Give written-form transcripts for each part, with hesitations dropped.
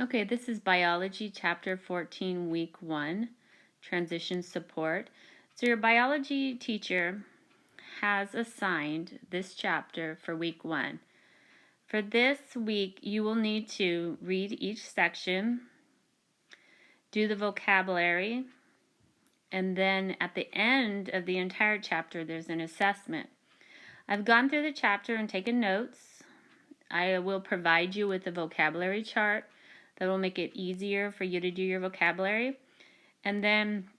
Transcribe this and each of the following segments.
Okay, this is Biology Chapter 14, Week 1, Transition Support. So your biology teacher has assigned this chapter for Week 1. For this week, you will need to read each section, do the vocabulary, and then at the end of the entire chapter, there's an assessment. I've gone through the chapter and taken notes. I will provide you with a vocabulary chart that will make it easier for you to do your vocabulary. And then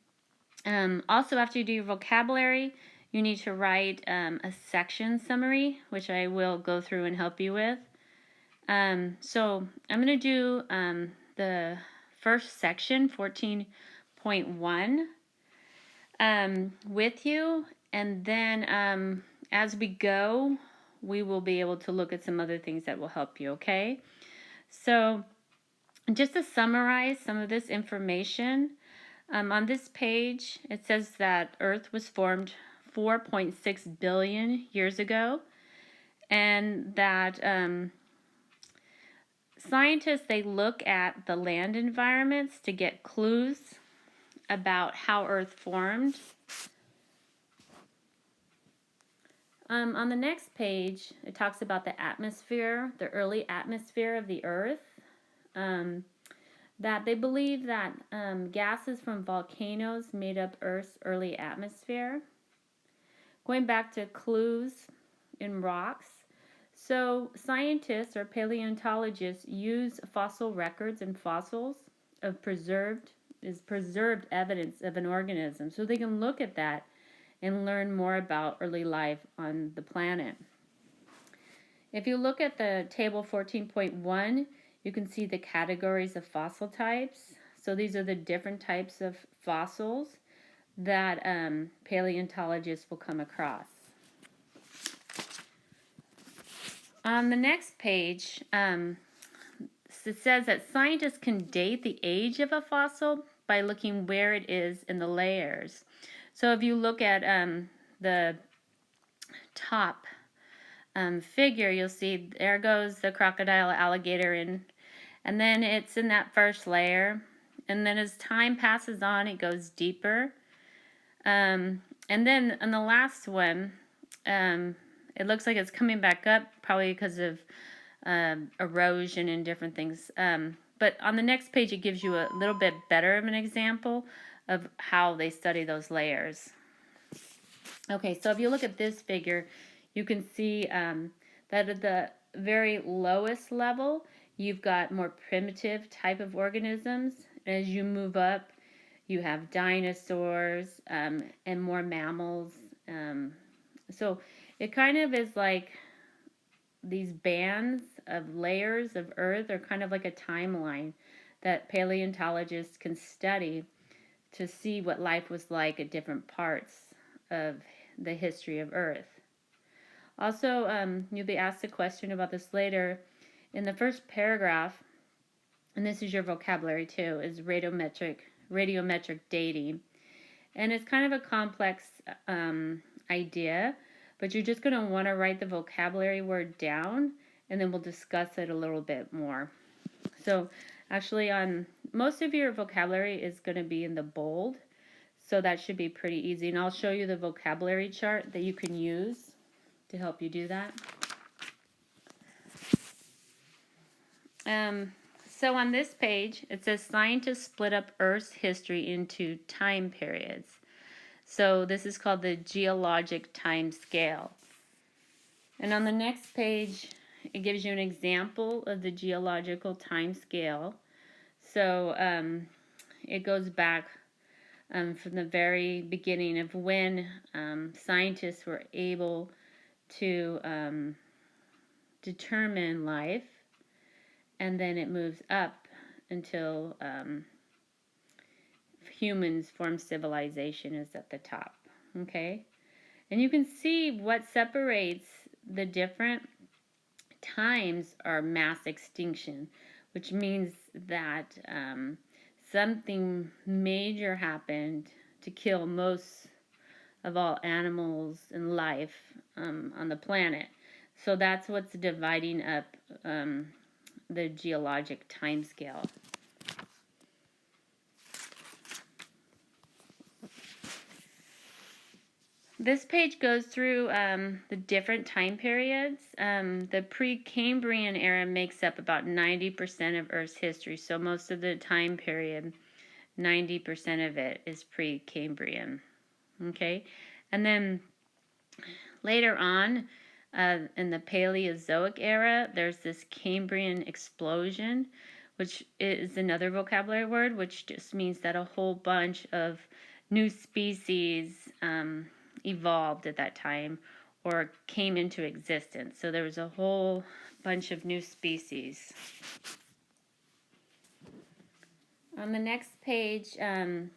also after you do your vocabulary, you need to write a section summary, which I will go through and help you with. So I'm going to do the first section, 14.1, with you. And then as we go, we will be able to look at some other things that will help you, okay? So just to summarize some of this information, on this page, it says that Earth was formed 4.6 billion years ago, and that scientists, they look at the land environments to get clues about how Earth formed. On the next page, it talks about the atmosphere, the early atmosphere of the Earth. That they believe that gases from volcanoes made up Earth's early atmosphere. Going back to clues in rocks. So scientists or paleontologists use fossil records and fossils of preserved evidence of an organism. So they can look at that and learn more about early life on the planet. If you look at the table 14.1, you can see the categories of fossil types. So these are the different types of fossils that paleontologists will come across. On the next page, it says that scientists can date the age of a fossil by looking where it is in the layers. So if you look at the top figure, you'll see there goes the crocodile, alligator, and then it's in that first layer. And then as time passes on, it goes deeper. And then on the last one, it looks like it's coming back up, probably because of erosion and different things. But on the next page, it gives you a little bit better of an example of how they study those layers. Okay, so if you look at this figure, you can see that at the very lowest level, you've got more primitive type of organisms. As you move up, you have dinosaurs and more mammals. So it kind of is like these bands of layers of Earth are kind of like a timeline that paleontologists can study to see what life was like at different parts of the history of Earth. Also, you'll be asked a question about this later. In the first paragraph, and this is your vocabulary too, is radiometric dating. And it's kind of a complex idea, but you're just going to want to write the vocabulary word down, and then we'll discuss it a little bit more. So actually on most of your vocabulary is going to be in the bold, so that should be pretty easy. And I'll show you the vocabulary chart that you can use to help you do that. So on this page, it says scientists split up Earth's history into time periods. So this is called the geologic time scale. And on the next page, it gives you an example of the geological time scale. So it goes back from the very beginning of when scientists were able to determine life, and then it moves up until humans form civilization is at the top. Okay? And you can see what separates the different times are mass extinction, which means that something major happened to kill most of all animals and life on the planet. So that's what's dividing up the geologic time scale. This page goes through the different time periods. The Precambrian era makes up about 90% of Earth's history, so most of the time period, 90% of it is Precambrian. Okay, and then later on, in the Paleozoic era, there's this Cambrian explosion, which is another vocabulary word, which just means that a whole bunch of new species evolved at that time or came into existence. So there was a whole bunch of new species. On the next page, a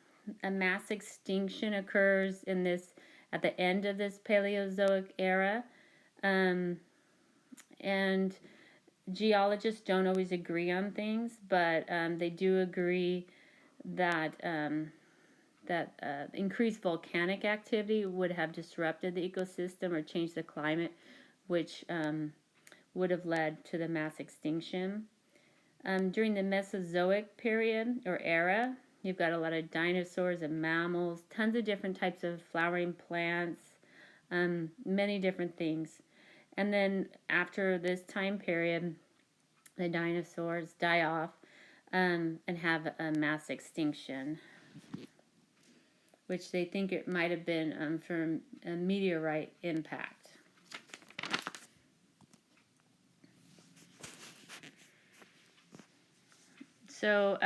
mass extinction occurs at the end of this Paleozoic era. And geologists don't always agree on things, but they do agree that increased volcanic activity would have disrupted the ecosystem or changed the climate, which would have led to the mass extinction. During the Mesozoic period or era, you've got a lot of dinosaurs and mammals, tons of different types of flowering plants, many different things. And then after this time period, the dinosaurs die off and have a mass extinction, which they think it might have been from a meteorite impact. So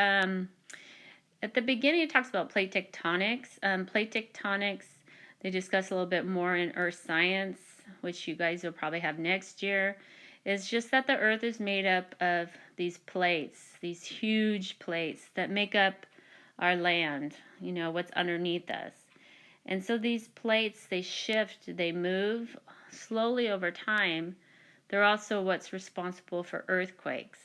at the beginning, it talks about plate tectonics. Plate tectonics, they discuss a little bit more in earth science, which you guys will probably have next year. It's just that the earth is made up of these plates, these huge plates that make up our land, you know, what's underneath us. And so these plates, they shift, they move slowly over time. They're also what's responsible for earthquakes.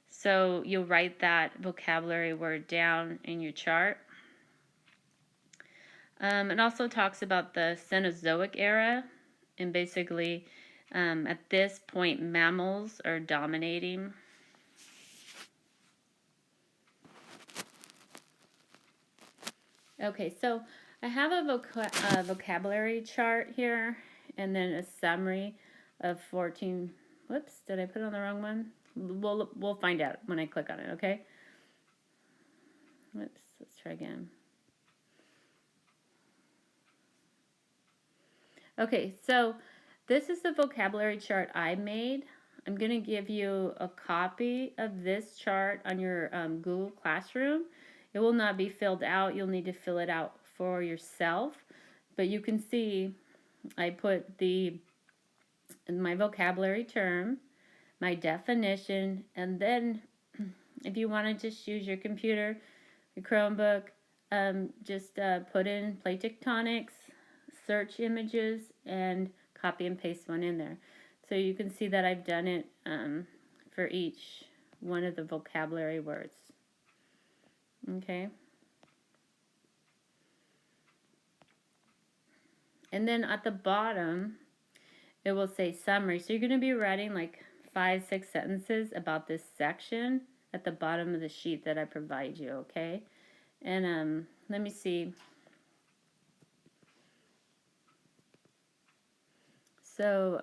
So you'll write that vocabulary word down in your chart. It also talks about the Cenozoic era, and basically at this point mammals are dominating. Okay, so I have a vocabulary chart here, and then a summary of 14. Whoops, did I put it on the wrong one? We'll find out when I click on it, okay? Whoops, let's try again. Okay, so this is the vocabulary chart I made. I'm going to give you a copy of this chart on your Google Classroom. It will not be filled out. You'll need to fill it out for yourself. But you can see I put my vocabulary term, my definition, and then if you want to just use your computer, your Chromebook, just put in plate tectonics, search images, and copy and paste one in there. So you can see that I've done it for each one of the vocabulary words. Okay. And then at the bottom, it will say summary. So you're going to be writing like 5-6 sentences about this section at the bottom of the sheet that I provide you, okay? And let me see. So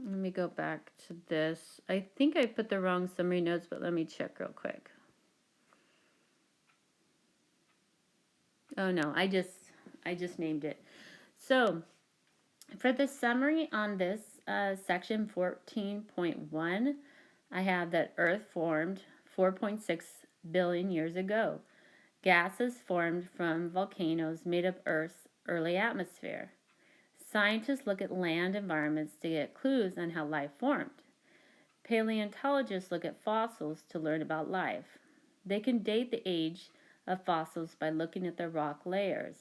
let me go back to this. I think I put the wrong summary notes, but let me check real quick. Oh no, I just named it. So for the summary on this section 14.1, I have that Earth formed 4.6 billion years ago. Gases formed from volcanoes made up Earth's early atmosphere. Scientists look at land environments to get clues on how life formed. Paleontologists look at fossils to learn about life. They can date the age of fossils by looking at the rock layers.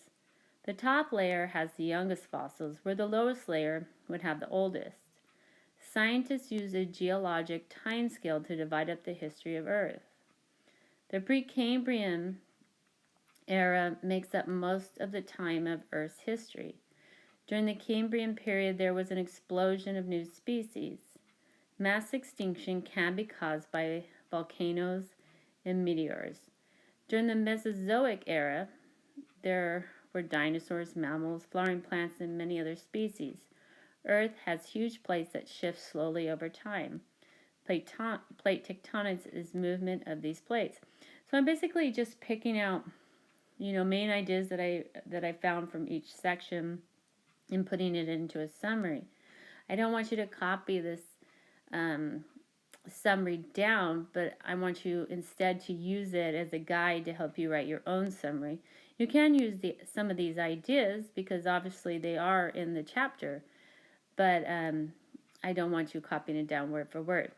The top layer has the youngest fossils, where the lowest layer would have the oldest. Scientists use a geologic timescale to divide up the history of Earth. The Precambrian era makes up most of the time of Earth's history. During the Cambrian period, there was an explosion of new species. Mass extinction can be caused by volcanoes and meteors. During the Mesozoic era, there were dinosaurs, mammals, flowering plants, and many other species. Earth has huge plates that shift slowly over time. Plate tectonics is movement of these plates. So I'm basically just picking out, main ideas that I found from each section and putting it into a summary. I don't want you to copy this um, summary down, but I want you instead to use it as a guide to help you write your own summary. You can use some of these ideas because obviously they are in the chapter, but I don't want you copying it down word for word.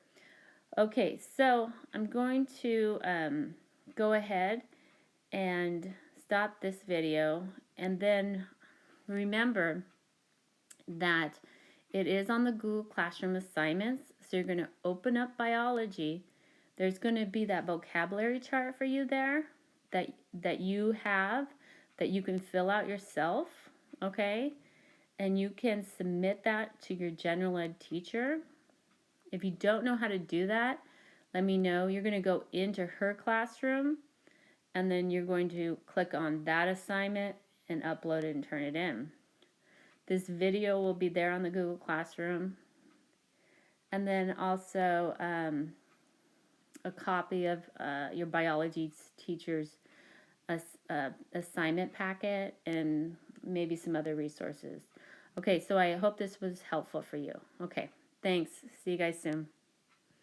Okay, so I'm going to go ahead and stop this video, and then remember that it is on the Google Classroom assignments. So you're going to open up biology. There's going to be that vocabulary chart for you there that you have, that you can fill out yourself, okay? And you can submit that to your general ed teacher. If you don't know how to do that, let me know. You're going to go into her classroom, and then you're going to click on that assignment and upload it and turn it in. This video will be there on the Google Classroom. And then also a copy of your biology teacher's assignment packet and maybe some other resources. Okay, so I hope this was helpful for you. Okay, thanks. See you guys soon.